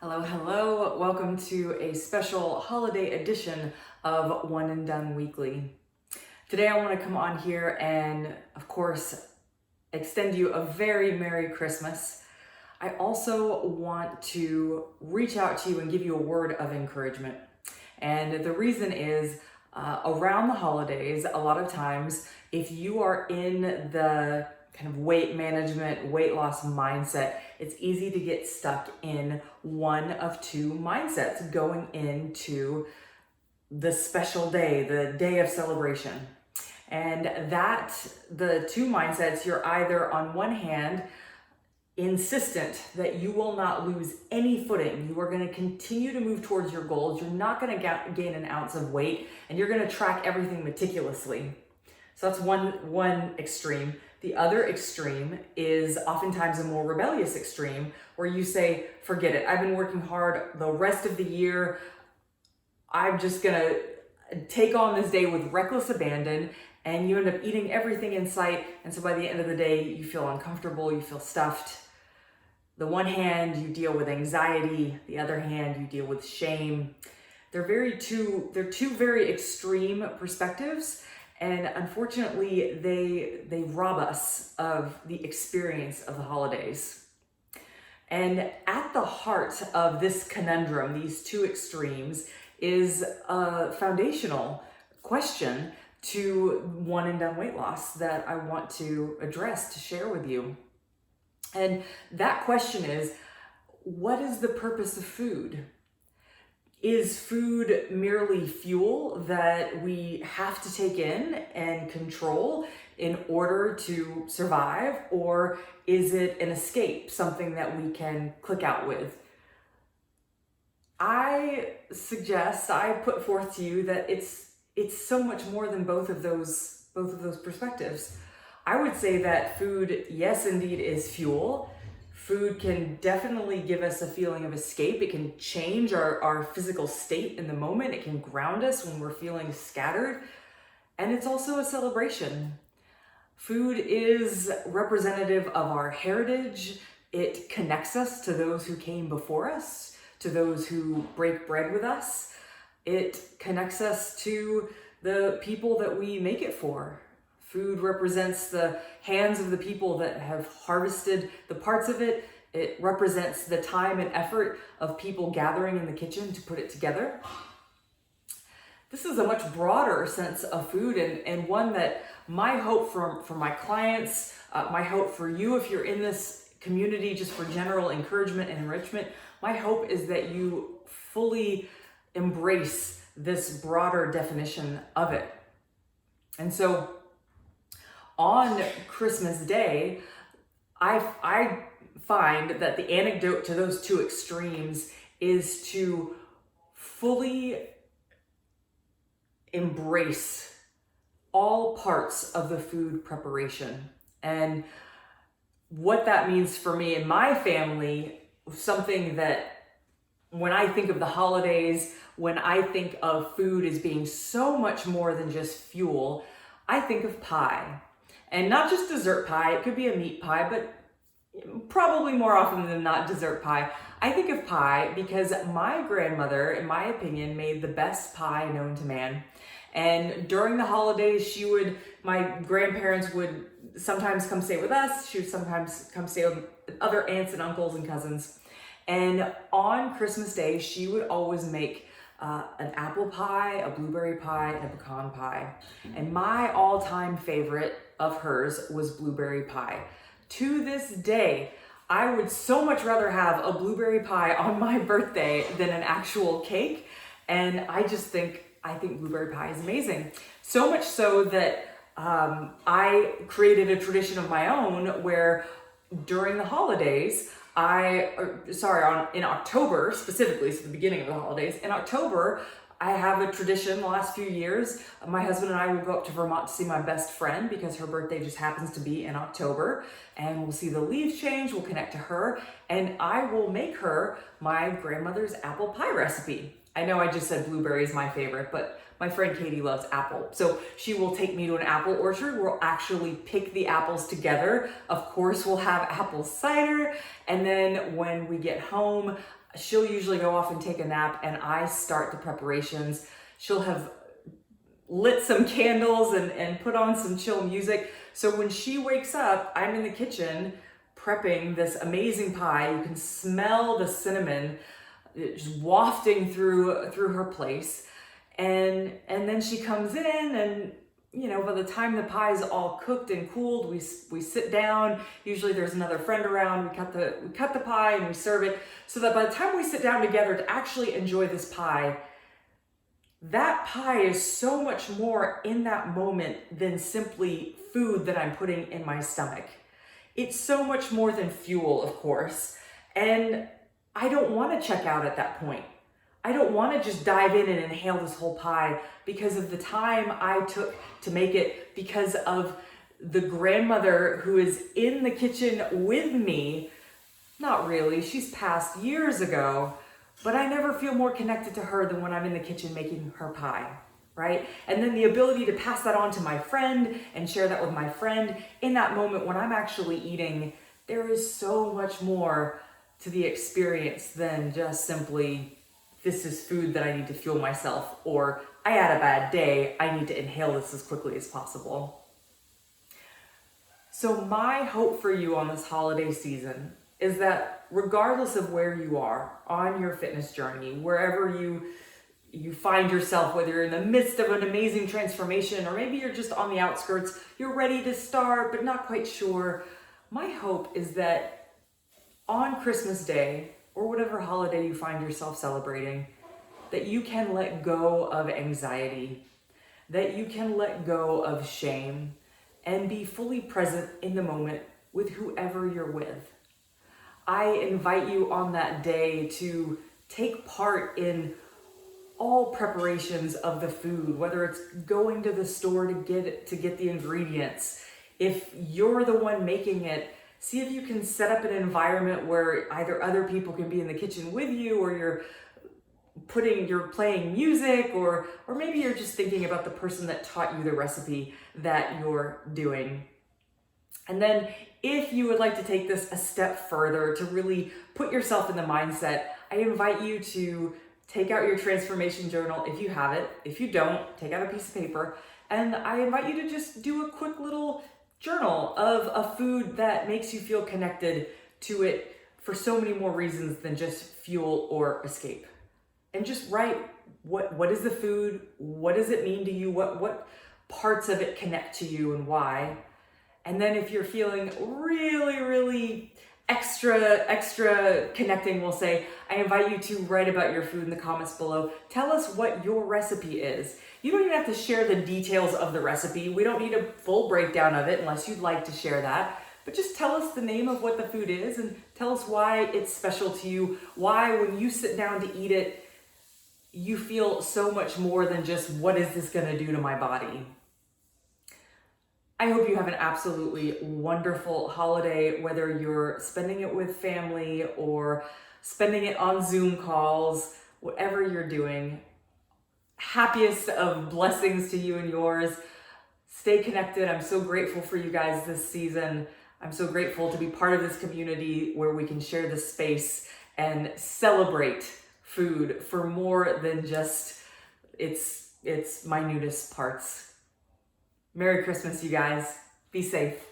Hello, hello. Welcome to a special holiday edition of One and Done Weekly. Today I want to come on here and, of course, extend you a very Merry Christmas. I also want to reach out to you and give you a word of encouragement. And the reason is around the holidays, a lot of times, if you are in the kind of weight management, weight loss mindset, it's easy to get stuck in one of two mindsets going into the special day, the day of celebration. And the two mindsets, you're either on one hand insistent that you will not lose any footing. You are going to continue to move towards your goals. You're not going to gain an ounce of weight, and you're going to track everything meticulously. So that's one extreme. The other extreme is oftentimes a more rebellious extreme where you say, forget it. I've been working hard the rest of the year. I'm just going to take on this day with reckless abandon, and you end up eating everything in sight. And so by the end of the day, you feel uncomfortable, you feel stuffed. The one hand, you deal with anxiety. The other hand, you deal with shame. They're two very extreme perspectives. And unfortunately, they rob us of the experience of the holidays. And at the heart of this conundrum, these two extremes, is a foundational question to one and done weight loss that I want to address, to share with you. And that question is, what is the purpose of food? Is food merely fuel that we have to take in and control in order to survive? Or is it an escape, something that we can click out with? I put forth to you that it's so much more than both of those perspectives. I would say that food, yes, indeed, is fuel. Food can definitely give us a feeling of escape. It can change our physical state in the moment. It can ground us when we're feeling scattered. And it's also a celebration. Food is representative of our heritage. It connects us to those who came before us, to those who break bread with us. It connects us to the people that we make it for. Food represents the hands of the people that have harvested the parts of it. It represents the time and effort of people gathering in the kitchen to put it together. This is a much broader sense of food, and one that my hope for my clients, my hope for you if you're in this community just for general encouragement and enrichment, my hope is that you fully embrace this broader definition of it. And so on Christmas Day, I find that the antidote to those two extremes is to fully embrace all parts of the food preparation. And what that means for me and my family, something that when I think of the holidays, when I think of food as being so much more than just fuel, I think of pie. And not just dessert pie, it could be a meat pie, but probably more often than not dessert pie. I think of pie because my grandmother, in my opinion, made the best pie known to man. And during the holidays, my grandparents would sometimes come stay with us. She would sometimes come stay with other aunts and uncles and cousins. And on Christmas Day, she would always make an apple pie, a blueberry pie, and a pecan pie. And my all-time favorite of hers was blueberry pie. To this day, I would so much rather have a blueberry pie on my birthday than an actual cake. And I think blueberry pie is amazing. So much so that I created a tradition of my own where during the holidays, in October specifically, so the beginning of the holidays, in October, I have a tradition the last few years. My husband and I will go up to Vermont to see my best friend because her birthday just happens to be in October. And we'll see the leaves change, we'll connect to her, and I will make her my grandmother's apple pie recipe. I know I just said blueberry is my favorite, but my friend Katie loves apple. So she will take me to an apple orchard. We'll actually pick the apples together. Of course, we'll have apple cider. And then when we get home, she'll usually go off and take a nap and I start the preparations. She'll have lit some candles and put on some chill music. So when she wakes up, I'm in the kitchen prepping this amazing pie. You can smell the cinnamon just wafting through her place. And then she comes in and, you know, by the time the pie is all cooked and cooled, we sit down. Usually there's another friend around. We cut the pie and we serve it so that by the time we sit down together to actually enjoy this pie, that pie is so much more in that moment than simply food that I'm putting in my stomach. It's so much more than fuel, of course. And I don't want to check out at that point. I don't want to just dive in and inhale this whole pie because of the time I took to make it, because of the grandmother who is in the kitchen with me. Not really, she's passed years ago, but I never feel more connected to her than when I'm in the kitchen making her pie, right? And then the ability to pass that on to my friend and share that with my friend in that moment when I'm actually eating, there is so much more to the experience than just simply, this is food that I need to fuel myself, or I had a bad day, I need to inhale this as quickly as possible. So my hope for you on this holiday season is that regardless of where you are on your fitness journey, wherever you find yourself, whether you're in the midst of an amazing transformation, or maybe you're just on the outskirts, you're ready to start, but not quite sure. My hope is that on Christmas Day, or whatever holiday you find yourself celebrating, that you can let go of anxiety, that you can let go of shame, and be fully present in the moment with whoever you're with. I invite you on that day to take part in all preparations of the food, whether it's going to the store to get the ingredients. If you're the one making it, see if you can set up an environment where either other people can be in the kitchen with you, or you're playing music, or maybe you're just thinking about the person that taught you the recipe that you're doing. And then if you would like to take this a step further to really put yourself in the mindset, I invite you to take out your transformation journal if you have it. If you don't, take out a piece of paper. And I invite you to just do a quick little journal of a food that makes you feel connected to it for so many more reasons than just fuel or escape. And just write what is the food, what does it mean to you, what parts of it connect to you and why. And then if you're feeling really, really extra connecting, we'll say, I invite you to write about your food in the comments below. Tell us what your recipe is. You don't even have to share the details of the recipe. We don't need a full breakdown of it unless you'd like to share that. But just tell us the name of what the food is and tell us why it's special to you, why when you sit down to eat it, you feel so much more than just, what is this gonna do to my body? I hope you have an absolutely wonderful holiday, whether you're spending it with family or spending it on Zoom calls, whatever you're doing. Happiest of blessings to you and yours. Stay connected. I'm so grateful for you guys this season. I'm so grateful to be part of this community where we can share this space and celebrate food for more than just its minutest parts. Merry Christmas, you guys. Be safe.